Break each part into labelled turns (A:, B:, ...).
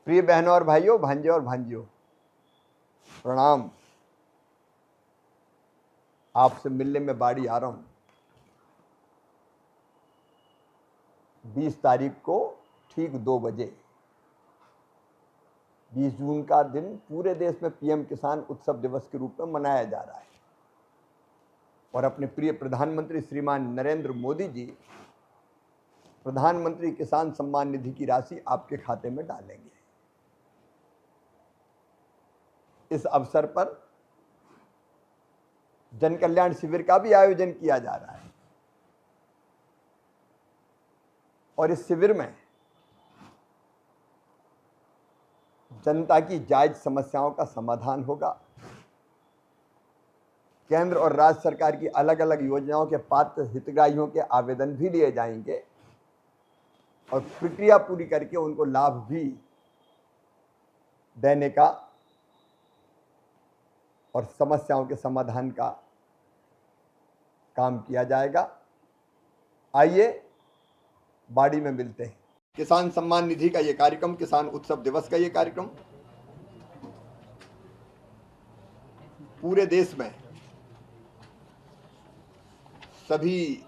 A: प्रिय बहनों और भाइयों, भांजे और भांजियों, प्रणाम। आपसे मिलने में बाड़ी आ रहा हूं। 20 तारीख को ठीक 2 बजे 20 जून का दिन पूरे देश में पीएम किसान उत्सव दिवस के रूप में मनाया जा रहा है और अपने प्रिय प्रधानमंत्री श्रीमान नरेंद्र मोदी जी प्रधानमंत्री किसान सम्मान निधि की राशि आपके खाते में डालेंगे। इस अवसर पर जन कल्याण शिविर का भी आयोजन किया जा रहा है और इस शिविर में जनता की जायज समस्याओं का समाधान होगा। केंद्र और राज्य सरकार की अलग अलग योजनाओं के पात्र हितग्राहियों के आवेदन भी लिए जाएंगे और प्रक्रिया पूरी करके उनको लाभ भी देने का और समस्याओं के समाधान का काम किया जाएगा। आइए बाड़ी में मिलते हैं। किसान सम्मान निधि का ये कार्यक्रम, किसान उत्सव दिवस का ये कार्यक्रम पूरे देश में सभी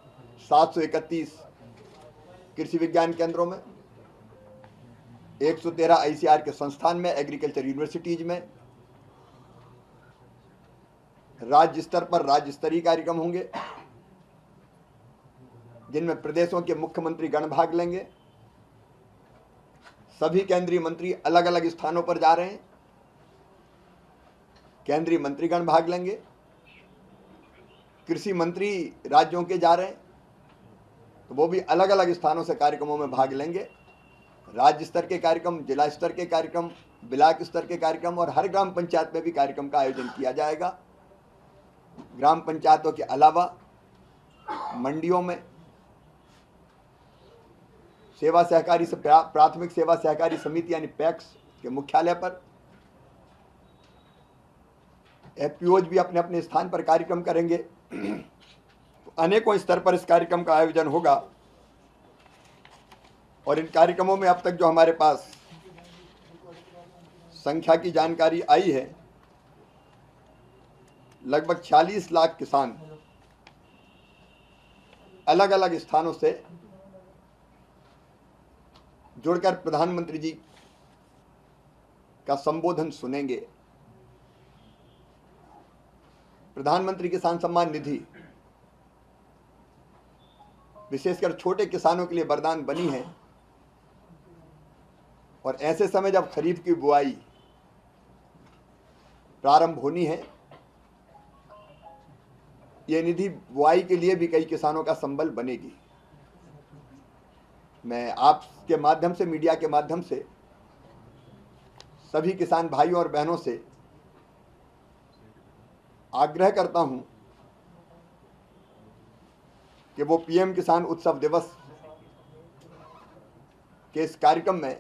A: 731 कृषि विज्ञान केंद्रों में, 113 आईसीआर के संस्थान में, एग्रीकल्चर यूनिवर्सिटीज में राज्य स्तर पर राज्य स्तरीय कार्यक्रम होंगे जिनमें प्रदेशों के मुख्यमंत्री गण भाग लेंगे। सभी केंद्रीय मंत्री अलग अलग स्थानों पर जा रहे हैं। केंद्रीय मंत्रीगण भाग लेंगे, कृषि मंत्री राज्यों के जा रहे हैं तो वो भी अलग अलग स्थानों से कार्यक्रमों में भाग लेंगे। राज्य स्तर के कार्यक्रम, जिला स्तर के कार्यक्रम, ब्लॉक स्तर के कार्यक्रम और हर ग्राम पंचायत में भी कार्यक्रम का आयोजन किया जाएगा। ग्राम पंचायतों के अलावा मंडियों में, सेवा सहकारी प्राथमिक सेवा सहकारी समिति यानी पैक्स के मुख्यालय पर एफपीओज भी अपने अपने स्थान पर कार्यक्रम करेंगे। तो अनेकों स्तर पर इस कार्यक्रम का आयोजन होगा और इन कार्यक्रमों में अब तक जो हमारे पास संख्या की जानकारी आई है, लगभग 46 लाख किसान अलग अलग स्थानों से जुड़कर प्रधानमंत्री जी का संबोधन सुनेंगे। प्रधानमंत्री किसान सम्मान निधि विशेषकर छोटे किसानों के लिए वरदान बनी है और ऐसे समय जब खरीफ की बुआई प्रारंभ होनी है, ये निधि बुआई के लिए भी कई किसानों का संबल बनेगी। मैं आपके माध्यम से, मीडिया के माध्यम से सभी किसान भाइयों और बहनों से आग्रह करता हूं कि वो पीएम किसान उत्सव दिवस के इस कार्यक्रम में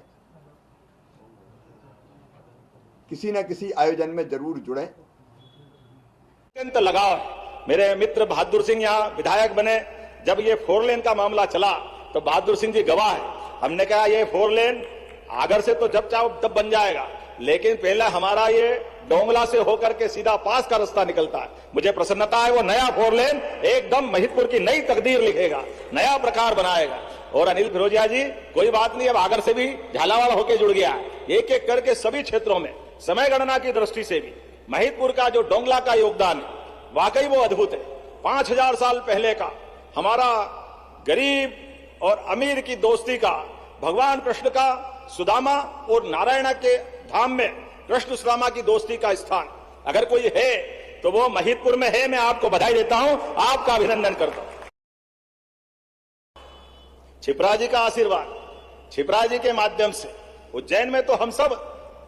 A: किसी न किसी आयोजन में जरूर जुड़ें।
B: अत्यंत लगाव मेरे मित्र बहादुर सिंह यहाँ विधायक बने, जब ये 4 लेन का मामला चला तो बहादुर सिंह जी गवाह है। हमने कहा ये 4 लेन आगर से तो जब चाहो तब बन जाएगा, लेकिन पहले हमारा ये डोंगला से होकर के सीधा पास का रास्ता निकलता है। मुझे प्रसन्नता है वो नया 4 लेन एकदम महिदपुर की नई तकदीर लिखेगा, नया प्रकार बनाएगा। और अनिल फिरोजिया जी, कोई बात नहीं, अब आगर से भी झालावाड़ होकर जुड़ गया। एक एक करके सभी क्षेत्रों में समय गणना की दृष्टि से भी महिदपुर का जो डोंगला का योगदान है वाकई वो अद्भुत है। 5000 साल पहले का हमारा गरीब और अमीर की दोस्ती का, भगवान कृष्ण का सुदामा और नारायण के धाम में कृष्ण सुदामा की दोस्ती का स्थान अगर कोई है तो वो महिदपुर में है। मैं आपको बधाई देता हूं, आपका अभिनंदन करता हूं। छिपरा जी का आशीर्वाद, छिपरा जी के माध्यम से उज्जैन में तो हम सब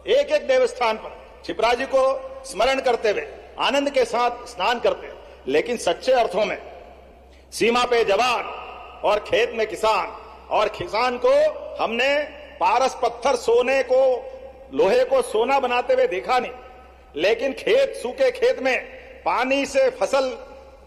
B: एक एक देवस्थान पर छिपरा जी को स्मरण करते हुए आनंद के साथ स्नान करते हैं, लेकिन सच्चे अर्थों में सीमा पे जवान और खेत में किसान, और किसान को हमने पारस पत्थर सोने को, लोहे को सोना बनाते हुए देखा नहीं, लेकिन खेत, सूखे खेत में पानी से फसल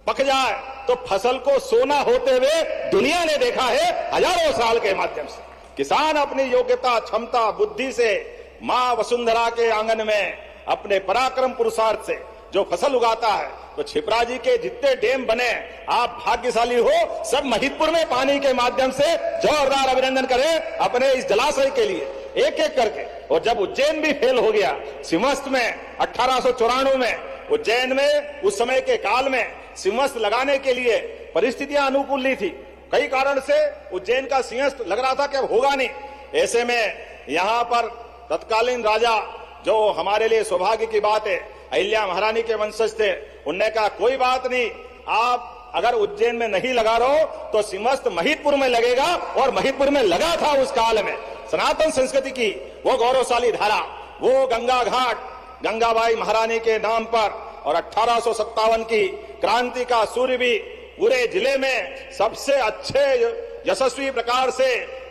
B: पक जाए तो फसल को सोना होते हुए दुनिया ने देखा है हजारों साल के माध्यम से। किसान अपनी योग्यता, क्षमता, बुद्धि से मां वसुंधरा के आंगन में अपने पराक्रम पुरुषार्थ से जो फसल उगाता है, तो छिपरा जी के जितने डैम बने, आप भाग्यशाली हो। सब महिदपुर में पानी के माध्यम से जोरदार अभिनंदन करें अपने इस जलाशय के लिए, एक एक करके। और जब उज्जैन भी फेल हो गया सिंहस्थ में 1894 में, उज्जैन में उस समय के काल में सिंहस्थ लगाने के लिए परिस्थितियां अनुकूल नहीं थी। कई कारण से उज्जैन का सिंहस्थ लग रहा था कि अब होगा नहीं। ऐसे में यहां पर तत्कालीन राजा, जो हमारे लिए सौभाग्य की बात है, अहिल्या महारानी के वंशज थे, उनने कहा कोई बात नहीं, आप अगर उज्जैन में नहीं लगा रहो तो सिंहस्थ महिदपुर में लगेगा। और महिदपुर में लगा था उस काल में। सनातन संस्कृति की वो गौरवशाली धारा, वो गंगा घाट गंगाबाई महारानी के नाम पर, और 1857 की क्रांति का सूर्य भी पूरे जिले में सबसे अच्छे यशस्वी प्रकार से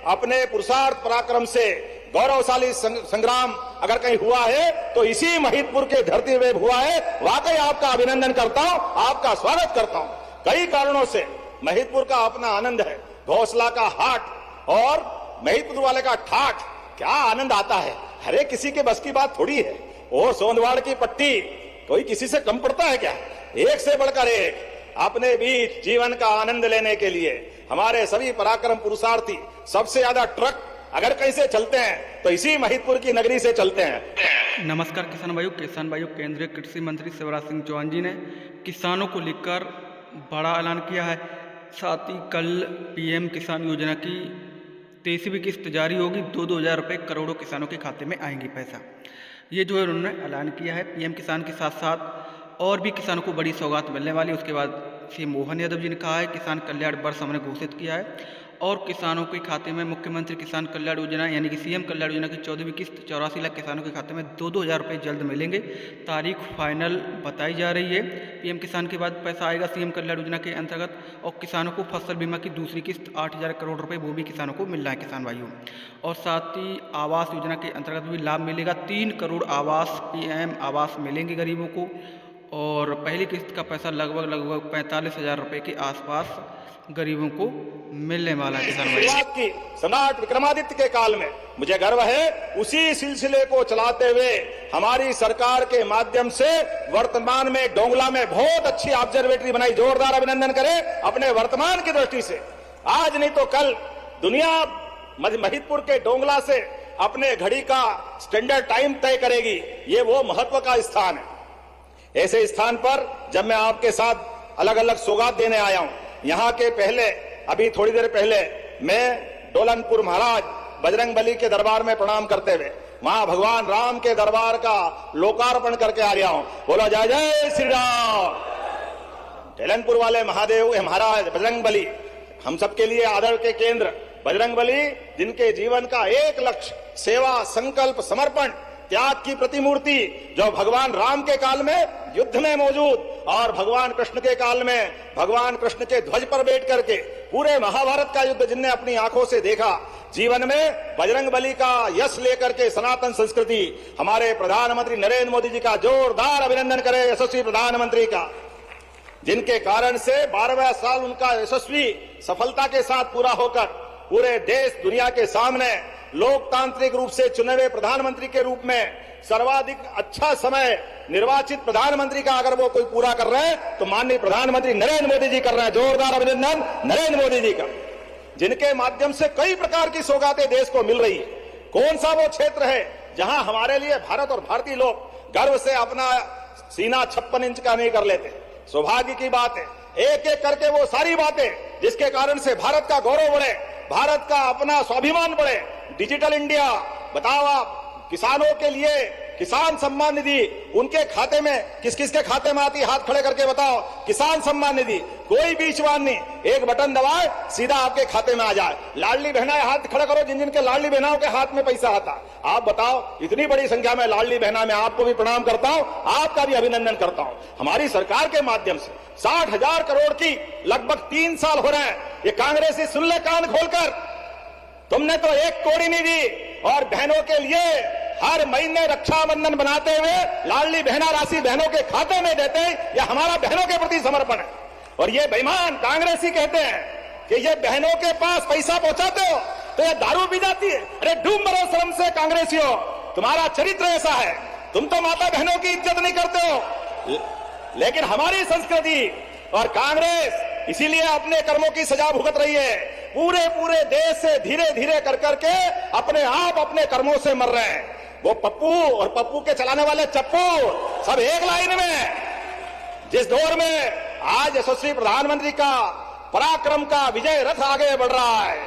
B: अपने पुरुषार्थ पराक्रम से गौरवशाली संग्राम अगर कहीं हुआ है तो इसी महिदपुर के धरती में हुआ है। वाकई आपका अभिनंदन करता हूं, आपका स्वागत करता हूं। कई कारणों से महिदपुर का अपना आनंद है। घोसला का हाट और महिदपुर वाले का ठाठ, क्या आनंद आता है। हरे किसी के बस की बात थोड़ी है। और सोनवाड़ की पट्टी कोई किसी से कम पड़ता है क्या? एक से बढ़कर एक अपने बीच जीवन का आनंद लेने के लिए हमारे सभी पराक्रम पुरुषार्थी, सबसे ज्यादा ट्रक अगर कहीं से चलते हैं तो इसी महिदपुर की नगरी से चलते हैं।
C: नमस्कार किसान भाइयों, केंद्रीय कृषि मंत्री शिवराज सिंह चौहान जी ने किसानों को लेकर बड़ा ऐलान किया है। साथ ही कल पीएम किसान योजना की 23वीं किस्त जारी होगी। 2-2 हज़ार रुपये करोड़ों किसानों के खाते में आएंगी पैसा। ये जो है उन्होंने ऐलान किया है। पीएम किसान के साथ साथ और भी किसानों को बड़ी सौगात मिलने वाली। उसके बाद श्री मोहन यादव जी ने कहा है किसान कल्याण वर्ष हमने घोषित किया है और किसानों के खाते में मुख्यमंत्री किसान कल्याण योजना यानी कि सीएम कल्याण योजना की 14वीं किस्त 84 लाख किसानों के खाते में 2-2 हज़ार रुपये जल्द मिलेंगे। तारीख फाइनल बताई जा रही है। पीएम किसान के बाद पैसा आएगा सीएम कल्याण योजना के अंतर्गत। और किसानों को फसल बीमा की दूसरी किस्त 8,000 करोड़ रुपये वो भी किसानों को मिल रहा है किसान भाइयों। और साथ ही आवास योजना के अंतर्गत भी लाभ मिलेगा। 3 करोड़ आवास पीएम आवास मिलेंगे गरीबों को। और पहली किस्त का पैसा लगभग 45,000 रुपये के आसपास गरीबों को मिलने वाला है किसान भाई।
B: शुरुआत की सम्राट विक्रमादित्य के काल में, मुझे गर्व है उसी सिलसिले को चलाते हुए हमारी सरकार के माध्यम से वर्तमान में डोंगला में बहुत अच्छी ऑब्जर्वेटरी बनाई। जोरदार अभिनंदन करें अपने वर्तमान की दृष्टि से। आज नहीं तो कल दुनिया महिदपुर के डोंगला से अपने घड़ी का स्टैंडर्ड टाइम तय करेगी। ये वो महत्व का स्थान है। ऐसे स्थान पर जब मैं आपके साथ अलग अलग सौगात देने आया हूं, यहाँ के पहले अभी थोड़ी देर पहले मैं डोलनपुर महाराज बजरंगबली के दरबार में प्रणाम करते हुए वहां भगवान राम के दरबार का लोकार्पण करके आ रहा हूं। बोलो जय जय श्री राम। डोलनपुर वाले महादेव महाराज बजरंगबली हम सबके लिए आदर के केंद्र। बजरंगबली जिनके जीवन का एक लक्ष्य सेवा, संकल्प, समर्पण, त्याग की प्रतिमूर्ति, जो भगवान राम के काल में युद्ध में मौजूद और भगवान कृष्ण के काल में भगवान कृष्ण के ध्वज पर बैठ करके पूरे महाभारत का युद्ध जिनने अपनी आंखों से देखा। जीवन में बजरंगबली का यश लेकर के सनातन संस्कृति हमारे प्रधानमंत्री नरेंद्र मोदी जी का जोरदार अभिनंदन करें, यशस्वी प्रधानमंत्री का, जिनके कारण से 12वां साल उनका यशस्वी सफलता के साथ पूरा होकर पूरे देश दुनिया के सामने लोकतांत्रिक रूप से चुने हुए प्रधानमंत्री के रूप में सर्वाधिक अच्छा समय निर्वाचित प्रधानमंत्री का अगर वो कोई पूरा कर रहे हैं तो माननीय प्रधानमंत्री नरेंद्र मोदी जी कर रहे हैं। जोरदार अभिनंदन नरेंद्र मोदी जी का, जिनके माध्यम से कई प्रकार की सौगातें देश को मिल रही है। कौन सा वो क्षेत्र है जहां हमारे लिए भारत और भारतीय लोग गर्व से अपना सीना 56 इंच का नहीं कर लेते? सौभाग्य की बात है। एक एक करके वो सारी बातें जिसके कारण से भारत का गौरव बढ़े, भारत का अपना स्वाभिमान बढ़े। डिजिटल इंडिया, बताओ आप, किसानों के लिए किसान सम्मान निधि उनके खाते में किस किस के खाते में आती? हाथ खड़े करके बताओ। किसान सम्मान निधि कोई बीचवान नहीं, एक बटन दबाए सीधा आपके खाते में आ जाए। लाडली बहनाएं हाथ खड़ा करो जिन जिन के लाडली बहनाओं के हाथ में पैसा आता। आप बताओ, इतनी बड़ी संख्या में लाडली बहना, मैं आपको भी प्रणाम करता हूं, आपका भी अभिनंदन करता हूं। हमारी सरकार के माध्यम से 60,000 करोड़ की लगभग 3 साल हो रहे हैं। ये कांग्रेसी सुन ले कान खोलकर, तुमने तो 1 कौड़ी नहीं दी और बहनों के लिए हर महीने रक्षाबंधन बनाते हुए लाडली बहना राशि बहनों के खाते में देते हैं। यह हमारा बहनों के प्रति समर्पण है। और ये बेईमान कांग्रेसी कहते हैं कि ये बहनों के पास पैसा पहुंचाते हो तो ये दारू पी जाती है। अरे डूब मरो शर्म से कांग्रेसियों। तुम्हारा चरित्र ऐसा है, तुम तो माता बहनों की इज्जत नहीं करते हो, लेकिन हमारी संस्कृति और कांग्रेस इसीलिए अपने कर्मों की सजा भुगत रही है। पूरे पूरे देश से धीरे धीरे कर करके अपने आप अपने कर्मों से मर रहे हैं। वो पप्पू और पप्पू के चलाने वाले चप्पू सब एक लाइन में। जिस दौर में आज यशस्वी प्रधानमंत्री का पराक्रम का विजय रथ आगे बढ़ रहा है,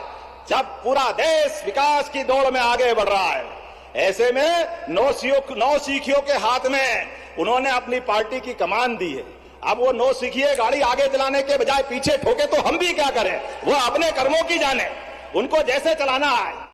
B: जब पूरा देश विकास की दौड़ में आगे बढ़ रहा है, ऐसे में नौ सीखियों के हाथ में उन्होंने अपनी पार्टी की कमान दी है। अब वो नौ सीखिए गाड़ी आगे चलाने के बजाय पीछे ठोके तो हम भी क्या करें? वो अपने कर्मों की जाने, उनको जैसे चलाना है।